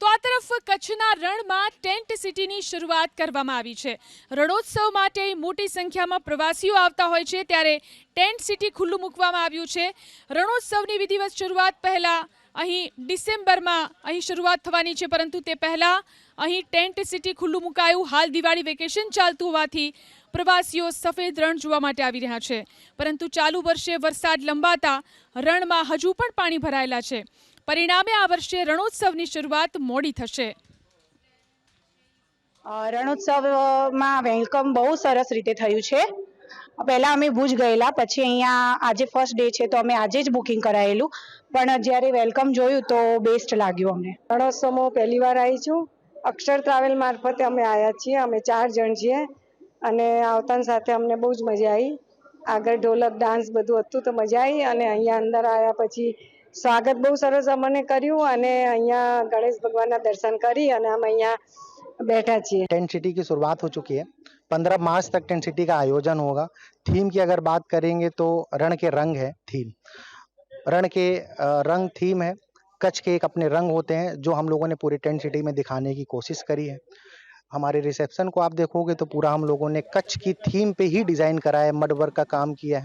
તો આ તરફ કચ્છના રણમાં ટેન્ટ સિટીની શરૂઆત કરવામાં આવી છે। રણોત્સવ માટે મોટી સંખ્યામાં પ્રવાસીઓ આવતા હોય છે, ત્યારે ટેન્ટ સિટી ખુલ્લું મૂકવામાં આવ્યું છે। રણોત્સવની વિધિવત શરૂઆત પહેલા અહીં ડિસેમ્બરમાં અહીં શરૂઆત થવાની છે, પરંતુ તે પહેલા અહીં ટેન્ટ સિટી ખુલ્લું મુકાયું। હાલ દિવાળી વેકેશન ચાલતું હોવાથી પ્રવાસીઓ સફેદ રણ જોવા માટે આવી રહ્યા છે, પરંતુ ચાલુ વર્ષે વરસાદ લંબાતા રણમાં હજુ પણ પાણી ભરાયેલા છે। પરિણામે આ વર્ષે રણોત્સવની શરૂઆત મોડી થશે। રણોત્સવમાં વેલકમ બહુ સરસ રીતે થયું છે। પહેલા અમે ભુજ ગયેલા, પછી અહીંયા આજે ફર્સ્ટ ડે છે તો અમે આજે જ બુકિંગ કરાયેલું, પણ જ્યારે વેલકમ જોયું તો બેસ્ટ લાગ્યું અમને। રણોત્સવમાં પહેલી વાર આવી છું। અક્ષર ટ્રાવેલ મારફતે અમે આવ્યા છીએ। અમે 4 જણ છીએ અને આવતાની સાથે અમને બહુ જ મજા આવી। આગળ ઢોલક ડાન્સ બધું હતું તો મજા આવી, અને અહીંયા અંદર આવ્યા પછી સ્વાગત બહુ સરસ અમને કર્યું, અને અહીંયા ગણેશ ભગવાનના દર્શન કરી અને અમે અહીંયા बैठा છીએ। टेंट सिटी की शुरुआत हो चुकी है। 15 मार्च तक टेंट सिटी का आयोजन होगा। थीम की अगर बात करेंगे तो रण के रंग है थीम। रण के रंग थीम है। कच्छ के एक अपने रंग होते हैं जो हम लोगों ने पूरी टेंट सिटी में दिखाने की कोशिश करी है। हमारे रिसेप्शन को आप देखोगे तो पूरा हम लोगों ने कच्छ की थीम पे ही डिजाइन करा है, मड वर्क का काम किया है।